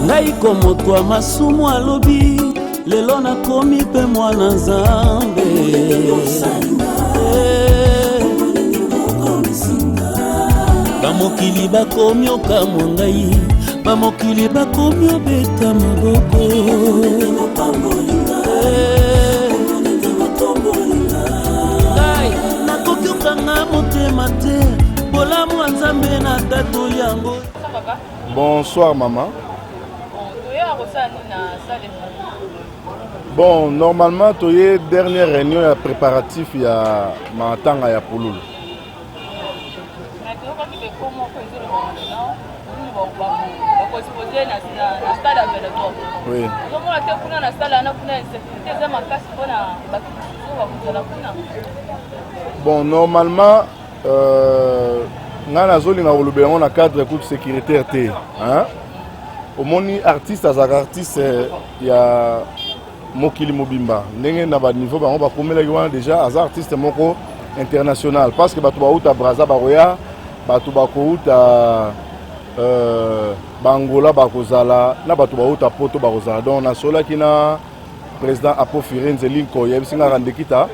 ngai komotwa masumu alobi lelo nakomi pe mwana nzambe bamokili bakomi okamwa ngai bamokili bakomi obeta maboko ngai nakoki okanga motema te bolamu ya nzambe na tato yango. Bonsoir maman. Bon, normalement, tu as une dernière réunion préparatif il y a Matanga ya Pululu. Oui. Bon, normalement, on a cadre de sécurité. Hein? Au monde artiste, il y a Mokili Mobimba. N'engue na niveau on va commettre déjà as artiste moko international parce que batu ba uta Brazza Baroya, batu ba ko uta Bangola bakozala, na batu ba uta Poto bakozala. Donc na sola kina président Apo Firenze Linko yebisinga randekita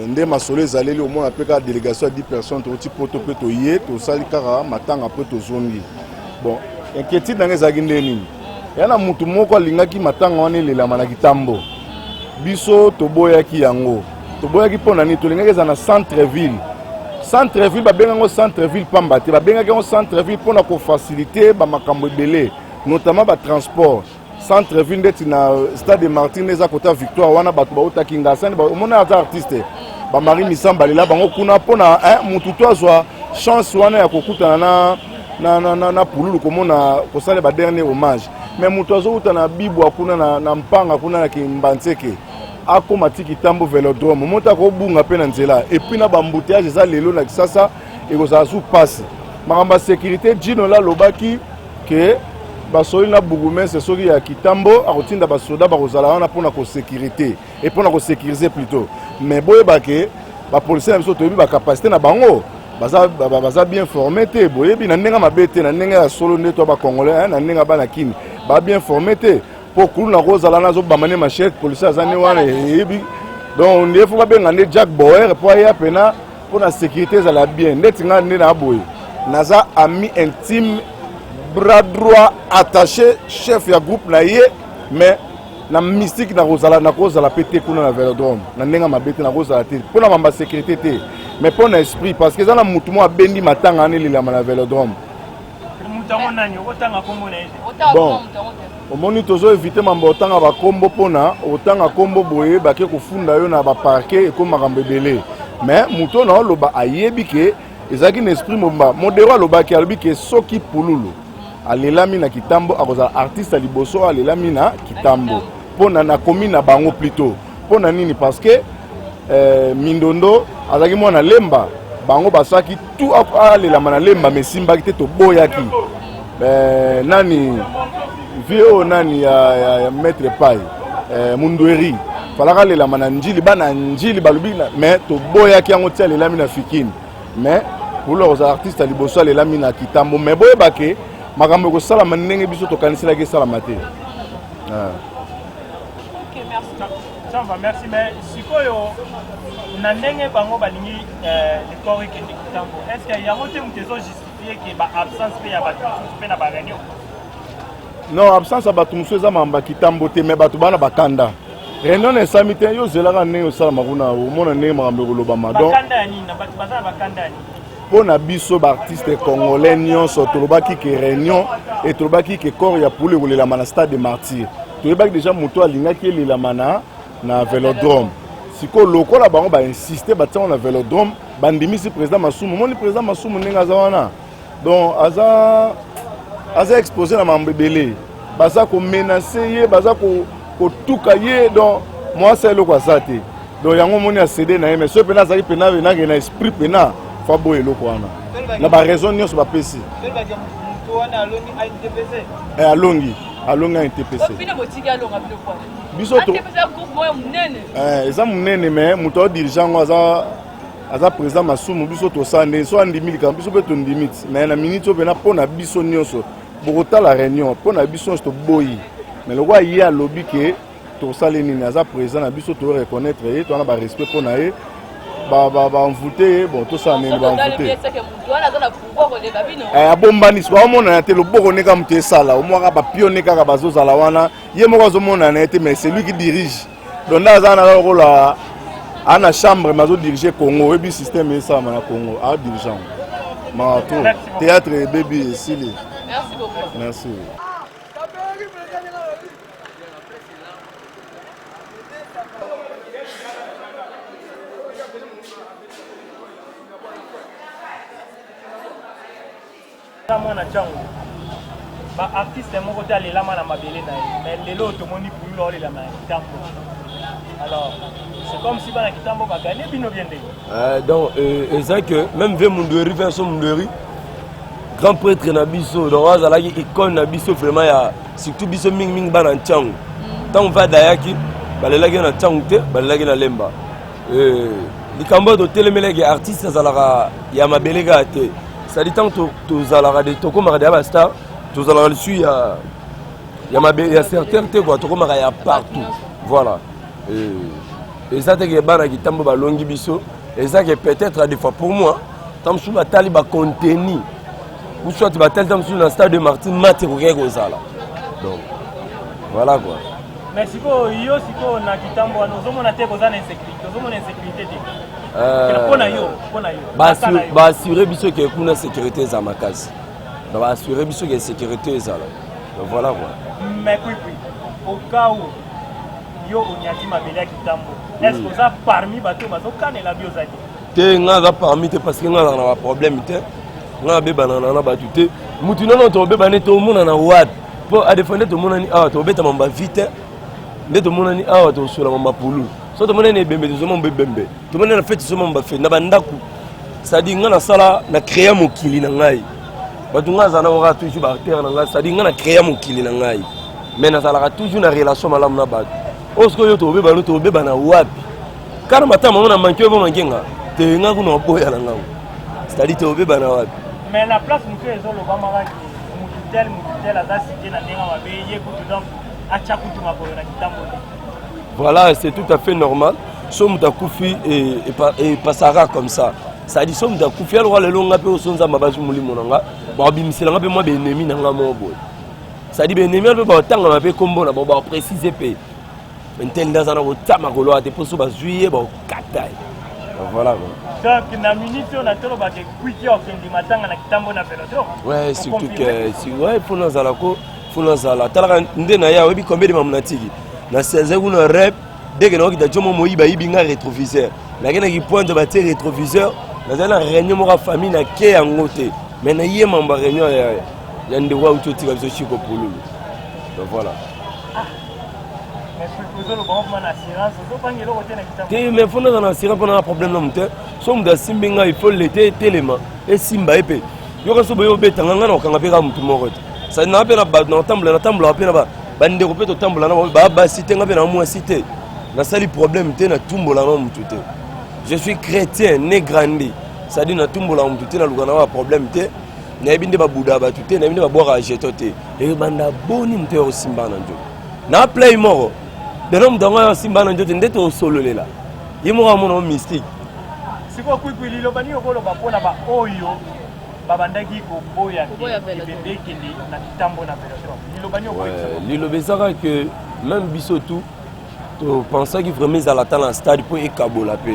ndé masole zaleli au moins apeka délégation à 10 personnes to Poto pe to yé to sali kara matanga pe to zongi. Bon, inquiétude dans les agindeni. Yana mutu moko alingaki matanga wana lela manaki tambo. Biso toboyaki yango. Toboyaki pona ni tolingaki za na centre ville. Centre ville ba benga centre ville pamba te ba benga ko centre ville pona ko faciliter ba makambo ebele, notamment ba transport. Centre ville ndeti na stade de Martyrs eza kota Victoire wana batu ba utaki ngasani ba mona ata artiste. Ba Marie Misamba lela bango kuna pona mutu to azwa chance wana ya kokutana na Pululu komona kosale ba dernier hommage. Mais mutozo utana bibu akuna na mpanga kuna na kimbantseke akoma tiki tambo velodrome monta ko bunga pe na nzela et puis na bambouteillage za lelo na kisasa ekozala su passe makamba sécurité jino la lobaki que basoli na bugumen c'est soki ya kitambo akotinda basoda bakozala wana pona ko sécurité et pona ko sécuriser plutôt mais boyeba ke ba policier na biso toyebi ba capacité na bango baza bien formé te boyebi na ndenga mabete na ndenga ya solo nde to ba congolais na ndenga bana kini ba bien formé te pour que na rozala nazo bamane machette policier azani wana yebi donc il faut ba benga ne Jack Bauer pour ya pena pour la sécurité za la bien ndeti nga nde na boye naza ami intime bras droit attaché chef ya groupe na ye mais na mystique na rozala pété kuna na velodrome na ndenga mabete na rozala te pour la mamba sécurité te mais pour l'esprit parce que ça na mutu mo bendi matanga ani lila na velodrome mutango nani otanga kombo na ete bon au moni tozo éviter mambo otanga ba kombo pona otanga kombo boye ba ke kufunda yo na ba parquet ko makambe belé mais muto na loba ayebi ke ezaki na esprit momba modero loba ke albi ke soki Pululu alelami na kitambo akoza artiste liboso alelami na kitambo pona na commune na bango plutôt pona nini parce que Mindondo azaki mwana lemba bango basaki tout alela mana lemba mesimba kite to boyaki nani vio nani ya maître pai mundweri falaka lela mana njili bana njili balubina mais to boyaki yango tia lela mina fikini mais pour les artistes liboso lela mina kitambo mais boyeba ke makambo ko sala manenge biso to kanisela ke sala mate merci mais sikoyo na ndenge bango balingi le corps qui kitambo est-ce qu'il y a moté mutezo justifier que ba absence pe ya batu pe na ba réunion non absence batu muso za mamba kitambo te mais batu bana bakanda réunion na samite yo zelaka ndenge osala makuna o mona ndenge makambo koloba madon bakanda ni na batu bazana bakanda ni pona biso ba artiste congolais nyonso tolobaki ke réunion et tolobaki ke corps ya Pululu kolela mana stade de Martyrs toyebaki déjà moto alingaki elela mana na velodrome siko lokola bango ba insister batia na velodrome bandimisi président Masumu moni président Masumu nenga za wana donc aza exposé na mambebele baza ko menacer ye baza ko tuka ye donc moi c'est le quoi ça te donc yango moni a cédé na ye mais ce pena za pena na esprit pena fa boye loko wana na ba raison nyonso ba pesi alongi alonga NTPC biso to eza munene mais muto dirigeant aza président Masumu biso to sande so andimili kan biso pe to ndimiti mais na minute opena pona biso nyonso bokota la réunion pour na biso to boyi mais le roi y a lobby que to sale nini aza président na biso to reconnaître et to na ba respect pour na ba envoûter bon tout ça nini ba envoûter abombani so mona te le boko ne ka mte sala au moins ba pionner ka bazo zala wana ye moko zo mona na été mais c'est lui qui dirige donc là za na rôle à la chambre mazo diriger Congo et bi système et ça na Congo a dirigeant Marathon théâtre baby Sili. Merci beaucoup. Merci. Mwana changu ba artiste moko ta lela mana mabele na mais lelo to moni pour lo lela na kitambo. Alors c'est comme si bana kitambo ba gagner bino biende. Donc c'est que même ve Munderi version Munderi grand prêtre na biso donc azala ki icône na biso vraiment ya surtout biso ming bana changu. Tant on va dayaki balela ki na changu te balela ki na lemba. Likambo to telemelege artiste azala ya mabele ga te. Ça dit tant que zalara de toko marade ba star to zalara le suit il y a certains te quoi toko marade partout voilà et ça te que bana ki tambo ba longi biso et ça que peut-être des fois pour moi tant sous ba tali ba contenu ou soit ba tel tant sous le stade de Martin Mate ko ko zala donc voilà quoi. Mais siko yo siko na kitambo anozomona te ko zana insécurité ozomona insécurité te. Bah assurer biso que kuna sécurité za makazi. Bah assurer biso que sécurité za là. Donc voilà quoi. Mais oui au cas où yo onyati mabele kitambo. Est-ce que ça parmi bato bazo kanela biozaki? Te nga parmi te parce que nga na ba problème te. Nga be banana na batu te. Mutu non to be bané to mona na wat. Pour a défendre to mona ni ah to beta mamba vite. Nde to mona ni ah to sula mamba pulu. So to mona ne bembe to mona bembe. To mona na fête so mamba fe na bandaku. Ça dit nga na sala na créer mokili na ngai. Batu nga za na ora toujours ba terre na ngai. Ça dit nga na créer mokili na ngai. Mais na sala toujours na relation malamu na batu. Osko yo to be bana wapi. Kana matama mona manke bo mangenga. Te nga kuna boya na ngao. C'est-à-dire to be bana wapi. Mais la place nous fait zolo bamara ki mututel aza cité na ndenga mabe ye kutu donc acha kutu mako na kitambo. Voilà, c'est tout à fait normal. Somme Koufi et passera comme ça. Ça dit somme Koufi alors le long peu au son za mabazu muli monanga. Ba bimisela peu moi be ennemi na ngamo boy. Ça dit be ennemi peu ba tanga mabe kombo na ba préciser pe. Maintenant dans ana otama kolo ate poso ba juillet ba katai. Voilà. Donc na minute on a tolo ba ke kwiki au kendi matanga na kitambo na peloton. Ouais, surtout que si ouais pour nous alako, pour nous ala. Tala ndena ya webi combien de mamunatiki. Na 16 ou na rep dès que nous avons moïba ibinga rétroviseur la gena qui pointe bâtir rétroviseur dans une réunion mora famille na ke ngote mais na yé mamba réunion ya ndewa utoti ka biso chiko pulu donc voilà mais pour le bon man assurance so pangelo côté na kitambo mais faut na assurance pour un problème non te somme de simbinga il faut l'été téléma et simba épée yo ka so boyo betanga ngana okanga pe ka mutu moko ça na pe na ba na tamble pe na ba bande ko pe to tambola na ba cité nga pe na moi cité na sali problème te na tumbola na mutu te je suis chrétien né grandi ça dit na tumbola mutu te na lugana wa problème te na binde ba buda ba tuté na binde ba boira jeto te e banda boni mte o simba na njo na play moro de nom donga simba na njo te ndeto solo lela yimo ka mono mystique siko kwikwi lo bani okolo ba pona ba oyo babandaki ko boya bébé kindi na kitambo na peloton lo bani okolo lilo bezaka que même biso tout to pensa que vraiment à la talent stade pour ekabola pe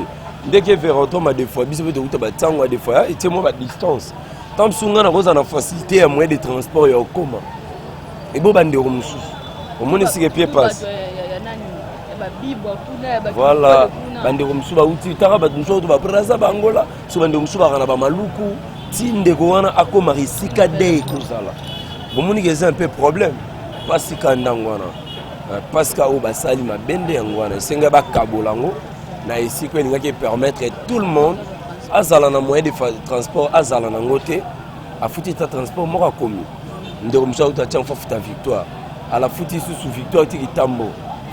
dès que vers retour des fois biso to ba tsango des fois et moi ba distance tant sunga na koza na facilité à moyen de transport ya okoma et bo bande romusu au moins si que pied passe voilà bande romusu ba uti tara ba nso to ba praza bangola so bande romusu ba kana ba maluku tinde ko wana akoma risika de kozala bomoni que c'est un peu problème pas si kandangwana parce que au basali ma bende yangwana senga ba kabolango na ici ko ninga qui permettre tout le monde azala na moyen de transport azala na ngote a fouti ta transport moko komi ndeko msha uta tchan fa victoire à la fouti sous victoire ti kitambo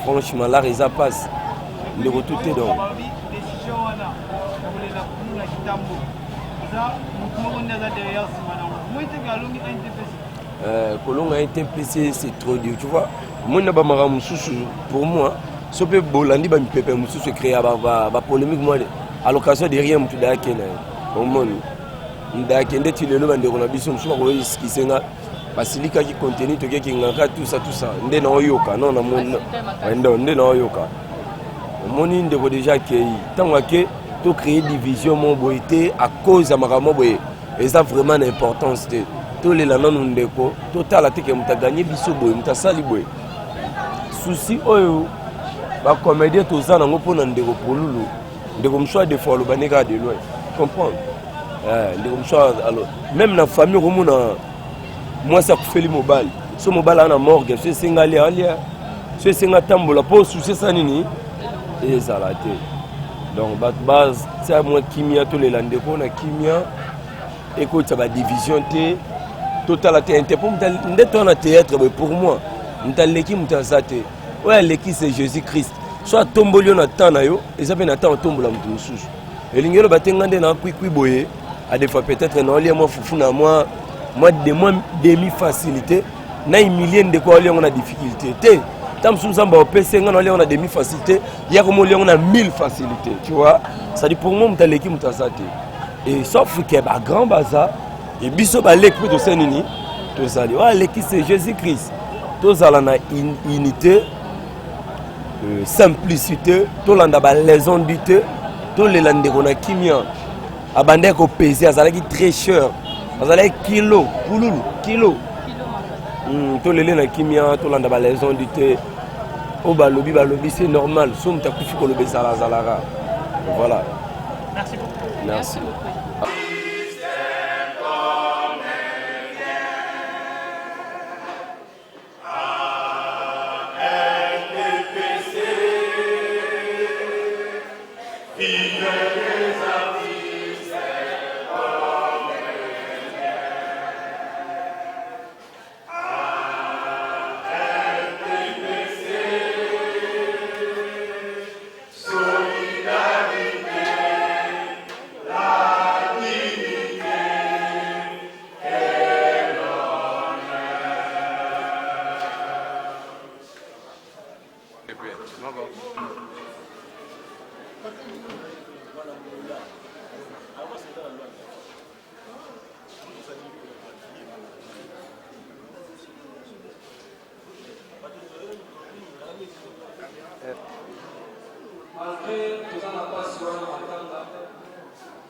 franchement la reza passe ndeko tout est donc décision wana kolela kuna kitambo za mukmo nda derrière simana moi te galongi NTPC kolonga TPC c'est trop dur, tu vois. Moi na ba maramu susu pour moi, so pe bolandi ba mipepe mususu créer ba polémique moi à l'occasion de rien mutu da kena. Au monde. Nda kende ti lelo bande ko na biso mususu ko iskisenga basilika ki contenu to ki ngaka tout ça. Nde na oyoka non na monde. Nde na oyoka. Moni ndeko déjà kei tango ke to créer division mon boité à cause ya makambo boye et ça vraiment l'importance de to les lana ndeko total ate ke muta gagner biso boye muta sali boye souci oyo ba comédien to za nango pona ndeko polulu ndeko mswa de fois lo baneka de loin comprendre ndeko mswa alors même na famille komona moi ça kufeli mobile so mobile ana morgue so singali alia so singa tambola po souci ça nini et ça la té donc base c'est moi kimia to les landeko na kimia écoute ça va division té total la té pour ndeto na théâtre pour moi ntaleki mutazate ouais leki c'est Jésus-Christ soit tombolio na tana yo et ça ben attend tombola mutu mususu elingelo batengande na kwikwi boye à des fois peut-être na oli moi fufu na moi demi facilité na humilier ndeko oli on a difficulté té tant que nous avons on a demi facilité, il y a comme on a 1000 facilités, tu vois. Ça dit pour moi, on a l'équipe et sauf qu'il y a un grand bazar, et biso ba l'équipe de Saint-Denis, tout ça dit, l'équipe c'est Jésus-Christ. Tout ça a une unité, simplicité, tout le monde a l'aisondité, tout le monde a kimia, abandé ko peser, ça a très cher, ça a kilo, kilo. Tout le monde a kimia, tout le monde a l'aisondité. Oh balobi c'est normal. Somme ta kufi ko lobe zalara. Voilà. Merci beaucoup. Merci.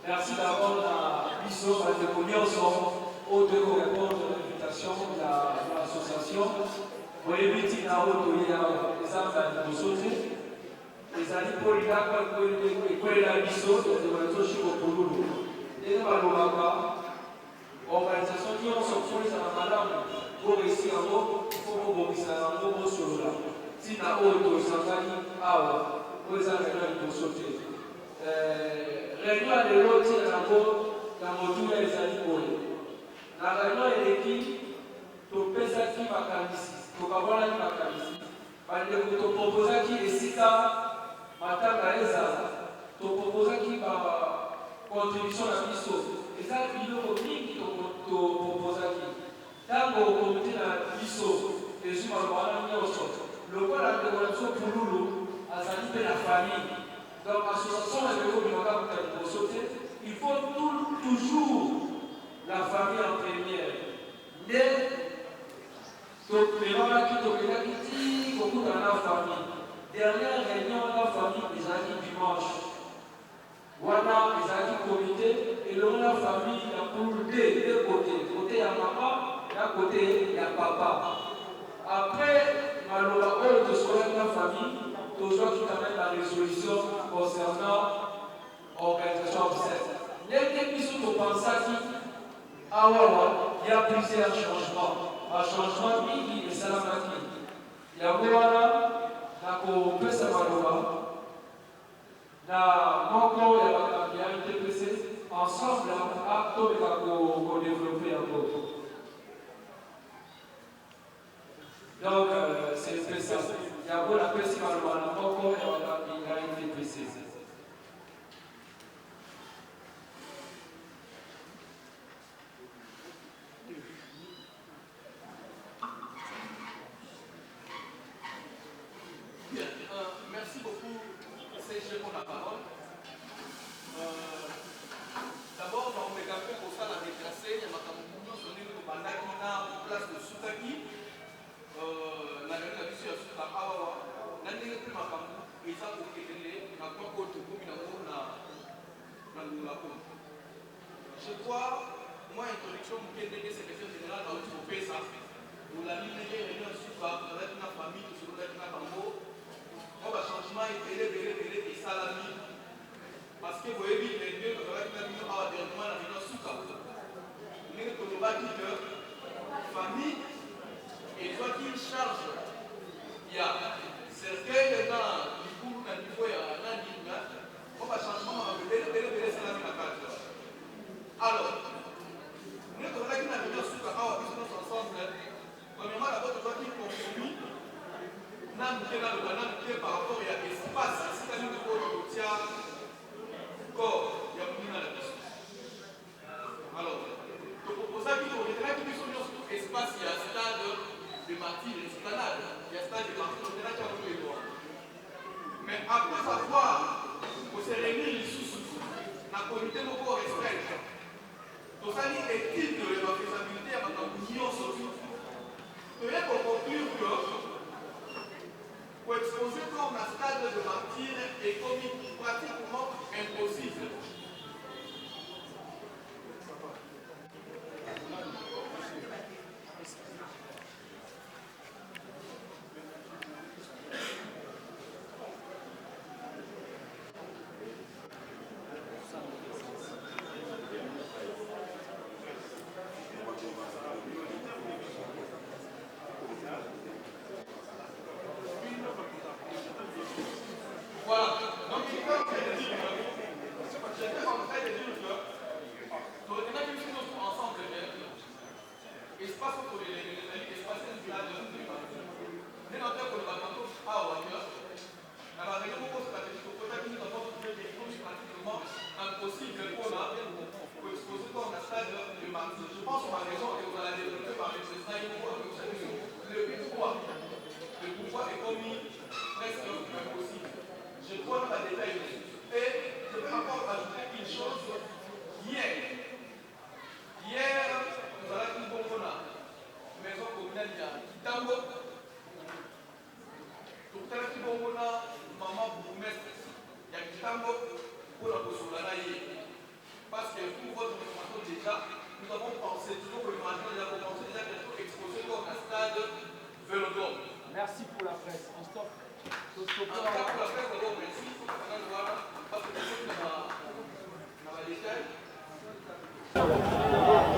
Merci d'abord à Bissot, à aux deux pour répondre à l'invitation de l'association. Pour éviter la route, il y a des exemples de sauter. Les amis pour les gars, pour les Bissot, de la Toshi au Pouloulou. Et nous allons voir organisation qui ont sorti à la madame pour réussir en haut, il faut que vous puissiez en haut sur là. Si la haute, il s'en va dire, ah, vous les avez pour sauter. Réunion de l'autre, dans mon tour, les amis pour la réunion est l'équipe, tu peux faire qui va camisi, tu peux avoir qui va camisi. Parce que tu proposes qui est Sika, Matin Gaëza, tu proposes qui va contribution à Bissot. Et ça, il y a qui tu proposes qui. Dans le comité de Bissot, les humains vont aller au sol. Le point de la décoration pour Loulou, à sa la famille. Donc, l'association est de pour sauter. Il faut toujours la famille en première. Mais, les mamans qui disent beaucoup dans la famille. Dernière réunion de la famille, les amis dimanche. Voilà, les amis comité. Et le la famille, il y a pour deux côtés. Côté, il y a maman, d'un côté, il y a papa. Après, malheureusement, de soigner la famille. Toujours qui amène la résolution concernant l'organisation obsèque. Les députés sont pensés qu'il y a plusieurs changements. Un changement qui est salamati. Il y a un peu de malheur. Il y a un TPC. Ensemble, acteurs qu'on développer un peu. Donc, c'est un peu ça. Il y a beaucoup de personnes qui ont été précisées. martyrs, c'est canal. Il y a stade de martyrs, on est là, tu as voulu les voir. Mais après savoir, on s'est réunis sous la comité de corps exprès. Donc ça dit étude de la faisabilité à ma union sociale. Il y a pour conclure que pour exposer comme un stade de martyrs est pratiquement impossible. Merci pour la presse. On stoppe.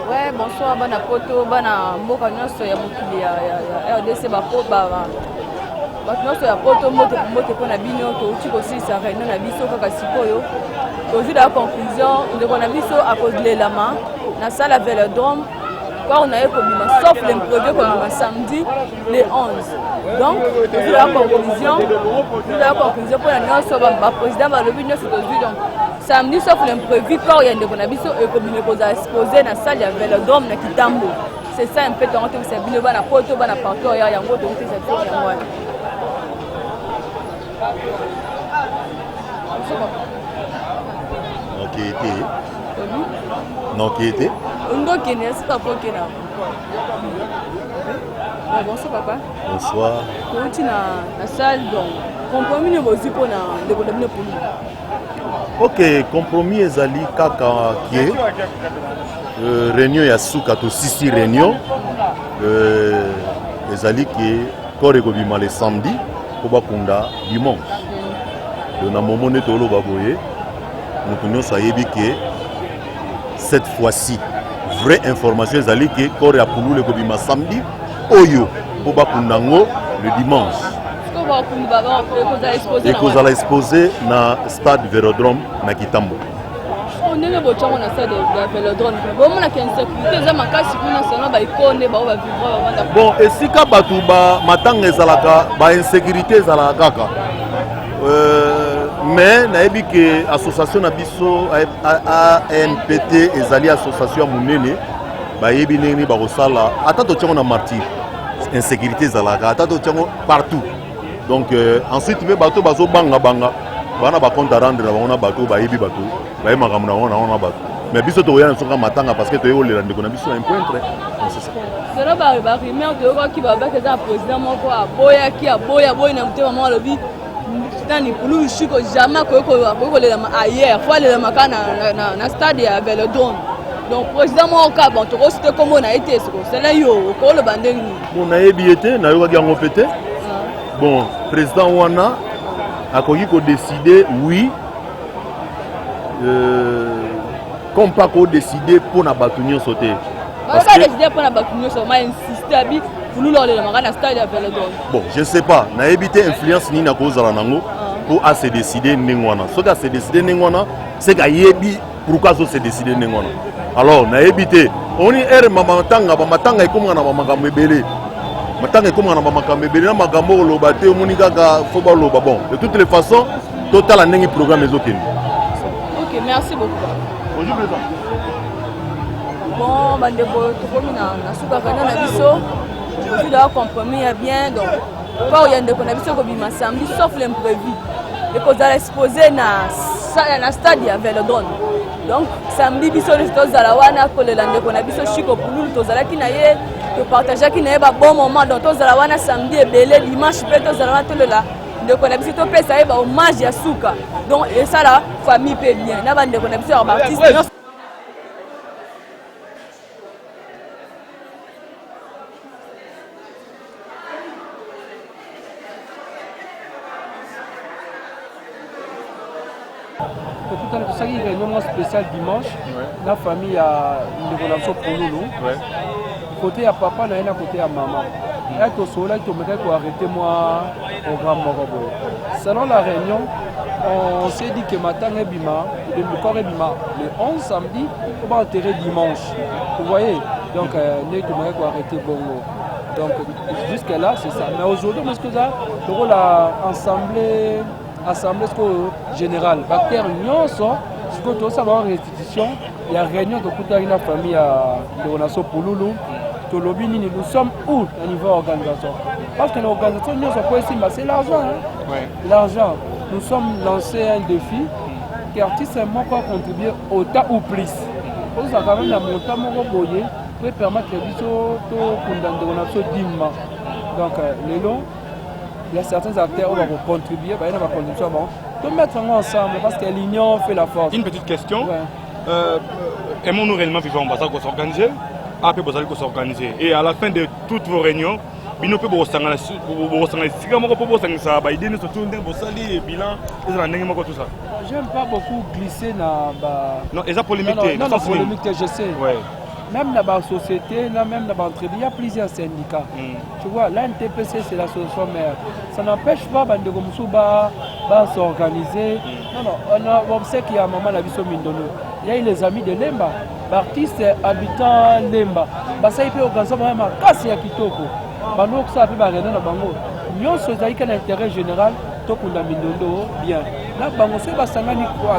Ouais, bonsoir, bana poto, bana mboka nyonso ya mokili ya RDC bato nyonso ya poto moto mpona bino touti kosilisa réunion na biso kaka sikoyo tozwi na conclusion ndeko na biso akolelama na salle ya Vélodrome kwa on a kobima sauf l'imprévu kobima samedi le 11. Donc tozwi na conclusion mpona nyonso baprésident balobi nyonso tozwi donc samedi sauf l'imprévu corps ya ndeko na biso ekobima kozala exposé na salle ya Vélodrome na Kitambo. C'est ça un peu tongo te bino bana poto bana partout ya yango tongo te ça yango wana. Non qui était bonsoir papa. Bonsoir. Tu na salle donc compromis ne bozi pour na ndeko na bino pour Ok, compromis ezali kaka qui réunion ya suka to sisi réunion ezali qui kore ko bima le samedi ko bakunda dimanche. Donc na moment ne tolo baboye mutu nyonso ayebi que cette fois-ci vraie information ezali que kore ya pulule ko bima samedi oyo ko bakunda ngo le dimanche. Et qu'on a exposé na stade Vélodrome na Kitambo. On est le bochon na stade Vélodrome. Bon on a qu'une sécurité za makasi kuna sana ba ikone ba ba vivre. Bon et si ka batu ba matanga ezalaka ba insécurité ezalaka kaka. Mais nayebi que association na biso ANPT ezali association munene ba yebi nini ba kosala ata to tchongo na martyr insécurité ezalaka ata to tchongo partout. Donc ensuite il y a bateau bazo banga bana ba compte à rendre na bateau ba yebi bateau ba yema kamuna ona bateau mais biso to yana soka matanga parce que to yo le ndeko na biso un point très c'est ça c'est ba rumeur de ko ki ba ba que ça président moko aboya ki aboya na mutema mo lobi tani kulu shiko jamais ko le ma ailleurs faut le makana na stade ya Vélodrome. Donc président moko bon to ko cité comme on a été c'est là yo ko le bandeng on a yebi na yo ga yango pété. Bon, président Wana a décidé, oui, comme pas qu'on décidé pour la bâtonnière sauter. On a décidé pour la bâtonnière sauter, on a insisté à lui pour nous l'order le stade à Vélodrome. Bon, je ne sais pas, on a évité influence ni na cause à la nango pour se décider Nengwana. Ce qui a se décidé Nengwana, c'est qu'il y a pourquoi ça s'est décidé Nengwana. Alors, on a évité, on est er mamatanga et comme on a magamebele. Matanga comme on a makamebele na magambo loba te monika ka foba loba bon. De toutes les façons, total en programme les autres. OK, merci beaucoup. Bonjour président. Bon, bandeko tokomi na suka kana na biso. aussi d'avoir compromis bien donc pas il y a des conditions comme il samedi sauf l'imprévu et qu'on a exposé na stade ya Vélodrome donc samedi biso les tozala wana kolela ndeko na biso chiko pululu tozalaki na ye to partageaki na ye ba bon moment donc tozala wana samedi ebele dimanche pe tozala wana tolela ndeko na biso topesa ye ba hommage ya suka donc et ça la famille peut bien na ba ndeko na biso ya ba artiste C'est une réunion spéciale dimanche. La famille a une relation pour nous. Côté à papa, il y a côté à maman. Il y a tout cela qui m'a arrêté moi au Grand Morobo. Selon la réunion, on s'est dit que matin le corps est bima. Le 11 samedi, on va enterrer dimanche. Vous voyez? Donc, nous devons arrêter Bongo. Donc, jusqu'à là, c'est ça. Mais aujourd'hui, parce que ça, on va assemblée générale bactère nyonso siko tosala restitution ya réunion tokuta na famille ya Leonaso Pululu tolobi nini nous sommes où au niveau organisation parce que l'organisation nyonso ko esimba c'est l'argent l'argent nous sommes lancé un défi que artiste moko contribuer autant ou plus pour ça quand même la montant moko boye peut permettre biso to kundande Leonaso dimma donc les longs il y a certains acteurs qui vont contribuer, il y a une contribution. Tout mettre ensemble parce que l'union fait la force. Une petite question. Aimons-nous réellement vivre en bas pour s'organiser? Après, vous allez s'organiser. Et à la fin de toutes vos réunions, il peut vous s'organiser. J'aime pas beaucoup glisser dans. Non, ils ont polémique. Non, polémique, je sais. Même dans la société, même dans l'entreprise, il y a plusieurs syndicats. Tu vois, l'NTPC, c'est l'association mère. Ça n'empêche pas de s'organiser. Non, on sait qu'il y a un moment la vision Mindono. Il y a les amis de Lemba, l'artiste habitant Lemba. Ça, il peut organiser vraiment casse ya kitoko. Bano ça peut barrer dans bango. Nyon sozali que l'intérêt général to kunda Mindono bien. Là bango c'est basangani quoi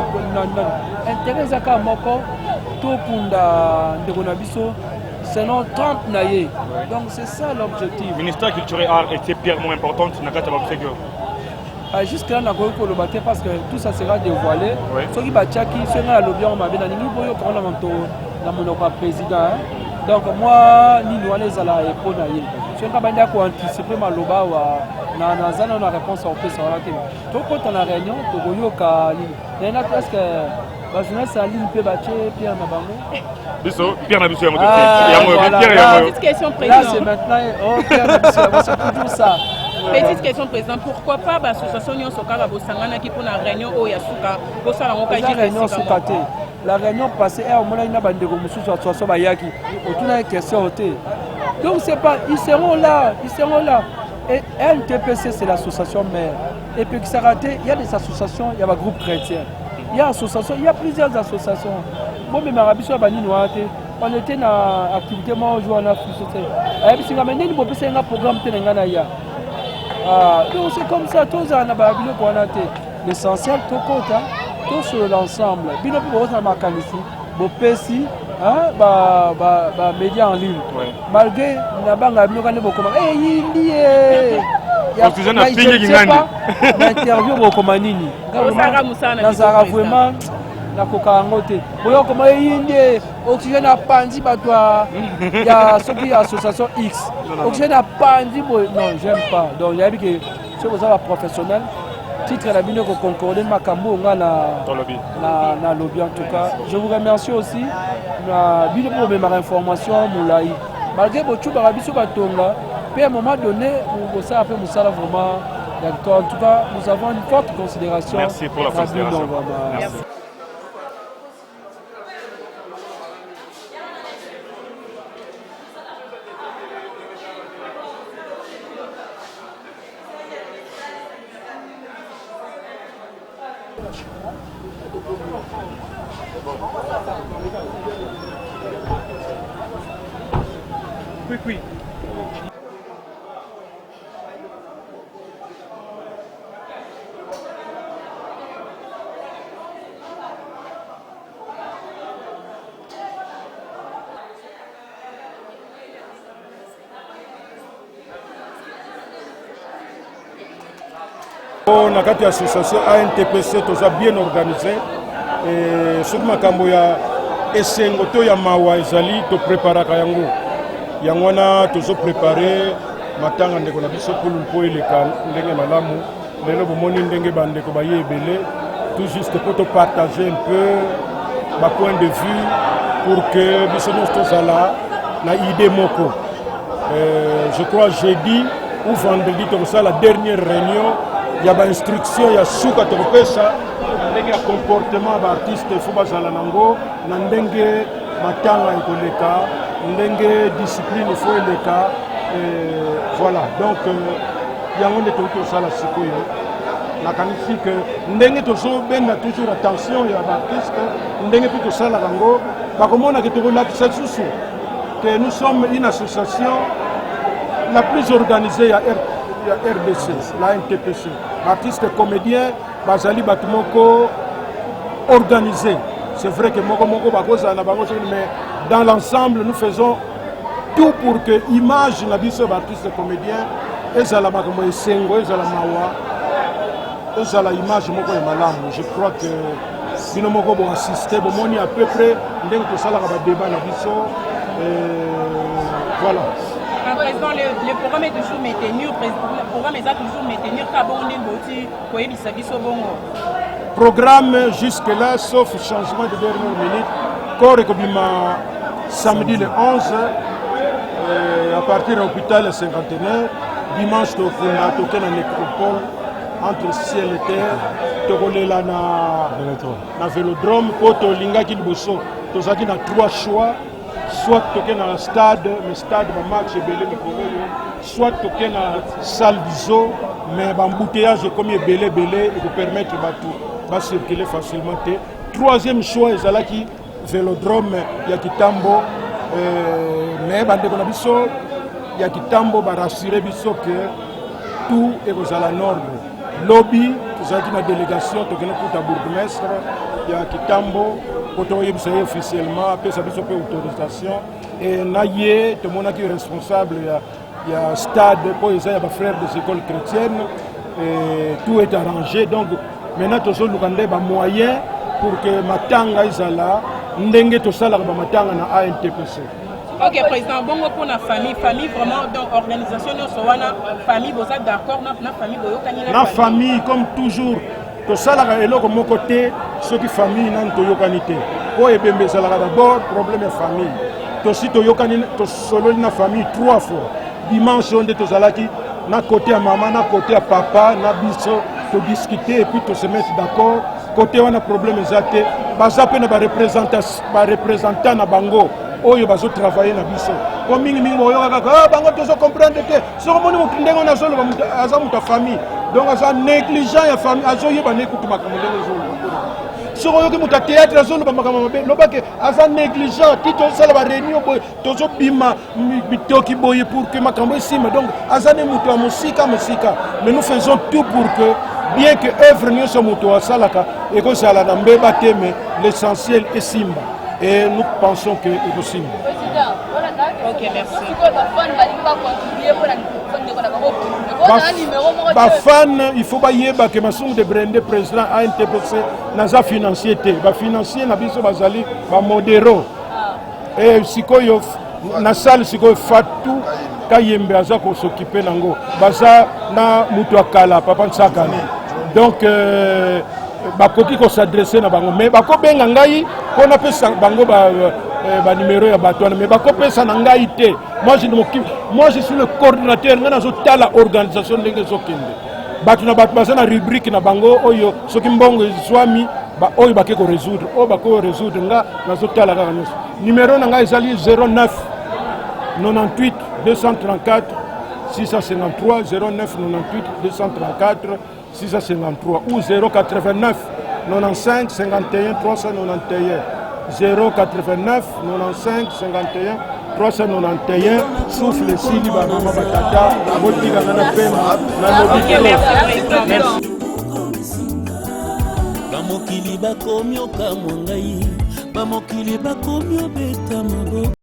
intérêt zaka moko to kunda ndeko na biso sinon 30 naye. Donc c'est ça l'objectif. Le ministère culturel art était purement importante dans le cadre jusqu'à là, on va le parce que tout ça sera dévoilé. Ceux qui battent qui sont à l'objet, on m'a bien dit, nous voyons quand on a président. Donc moi, nous allons à la pour naïe. Je ne vais pas anticiper ma loba ou on a réponse au PC. Donc quand on a réunion, tu voyons qu'il y en a presque. La jeunesse en ligne peut battre Pierre Nabango. Pierre Nabisso, petite question président. Là c'est maintenant, Pierre Nabisso, c'est toujours ça. Petite question président, pourquoi pas l'association Nyon Sokala Bosangana qui pour la réunion au Yasuka, pour ça la réunion Sokate. La réunion passée, on a une bande de Gomusu sur l'association Bayaki. On a une question. Donc c'est pas, ils seront là. Et LTPC c'est l'association mère. Et puis ça raté, il y a des associations, il y a un groupe chrétien. Il y a association, il y a plusieurs associations. Moi, mais Marabiso on était dans l'activité, moi, on joue en Afrique. Et puis, on a un programme. Donc, c'est comme ça, tous en Ababilo pour en été. L'essentiel, tout sur l'ensemble. Bino pour vous, on a Bopesi, médias en ligne. Malgré, on a beaucoup de l'interview au Manini. Nazara vraiment na kokangote. Boyo comme yindi oxygène a pandi batwa ya soki association X. Oxygène a pandi non, j'aime pas. Donc il y a que c'est vous avez professionnel titre la bino ko concorder makambo nga na lobby en tout cas. Je vous remercie aussi na bino pour mes informations moulai. Malgré bochu barabiso batonga puis à un moment donné, ça a fait Moussala vraiment. En tout cas, nous avons une forte considération. Merci pour la considération. Merci. Oui. Na kati association ANTPC toza bien organisé et soki makambo ya esengo to ya mawa ezali to préparaka yango yango wana tozo préparer matanga ndeko na biso pour eleka ndenge malamu lelo bomoni ndenge bandeko baye ebele tout juste pour te partager un peu ma point de vue pour que biso nyonso tozala na idée moko. Je crois jeudi ou vendredi ça la dernière réunion il y a une instruction il y a suka topesa ndenge comportement ba artiste faut bazala nango na ndenge matanga ekoleka ndenge discipline faut eleka voilà donc yango nde toki osala sikoyo nakanisi que ndenge tozobenda toujours attention ya ba artiste ndenge mpe tosalaka yango bakomona ke tokolakisa susu que nous sommes une association la plus organisée ya RDC, la NTPC. Artistes et comédiens, bazali batumoko organisé. C'est vrai que moko bakoza na bango mais dans l'ensemble nous faisons tout pour que l'image na biso artistes et comédiens ezala makambo esengo ezala mawa ezala image moko ya malamu. Je crois que bino moko bo assister bo moni à peu près ndenge to sala ba débat na biso voilà. Président, le programme est toujours maintenu, le programme est toujours maintenu, programme jusque-là, sauf changement de dernière minute, corps samedi le 11, à partir de l'hôpital le 51, dimanche au Token en nécropole, entre ciel et terre, Tokolela na vélodrome, Poto Linga Kilboso, Tozaki na 3 choix. Soit toqué dans le stade, mais stade va match belé soit toqué dans la salle d'ISO, mais l'embouteillage est comme belé et pour permettre de circuler facilement. Troisième choix, c'est là qui vélodrome, il y a Kitambo, mais il y a Kitambo, va rassurer que tout est aux la norme. Lobby, vous avez une délégation, tu as bourgmestre, il y a Kitambo. Officiellement, après ça a autorisation et naïe, tout le monde qui est responsable, il y a stade pour les frères des écoles chrétiennes et tout est arrangé. Donc maintenant tous nous avons des moyens pour que matanga izala ndenge to sala ba matanga na ANTPC. Ok président, bon pour la famille vraiment dans organisation de wana famille vous êtes d'accord na famille boyokani na famille comme toujours. To sala ka eloko moko te soki famille nan to yokani te po ebembe sala d'abord problème de famille to si to yokani to solo na famille 3 fois dimanche on de to salaki na côté à maman na côté à papa na biso to discuter et puis to se mettre d'accord côté on a problème ezate baza pe na ba représentant na bango oyo bazo travailler na biso ko mingi boyoka ka bango to so comprendre que so moni mutundengo na solo aza muta famille donc ça négligent ya famille azoyeba nekutu makambo ndenge zolo soko yoki muta théâtre azolo ba makambo mabe lobake aza négligent tito sala ba réunion boy tozo bima bitoki boye pour que makambo esima donc aza ne mutu musika mais nous faisons tout pour que bien que œuvre nous sommes mutu asalaka et que ça la mbeba teme l'essentiel est simba et nous pensons que est possible. Ok, merci. Bafan, il faut pas y avoir que ma somme de brandé président ANTPC n'a financier té. Ba financier na biso bazali ba modéro. Et sikoyo na salle sikoyo Fatou Kayembe aza ko s'occuper nango. Baza na mutu akala papa nsakani. Donc bakoki ko s'adresser na bango mais bako benga ngai ko na pesa bango ba numéro ya batwana mais bako pesa na ngai te. Moi je suis le coordinateur ngana zo tala organisation ndenge zo kende. Batuna baza na rubrique na bango oyo soki mbongo swami ba oyo bakeko résoudre o bako résoudre nga na zo tala ka nyos. Numéro na ngai ezali 09 98 234 653 09 98 234 653 ou 089 95 51 391 089 95 51 391 souffle sili ba mama batata botika na pema na lobby. Bamokili bakomi okamwa ngai bamokili bakomi obeta mabo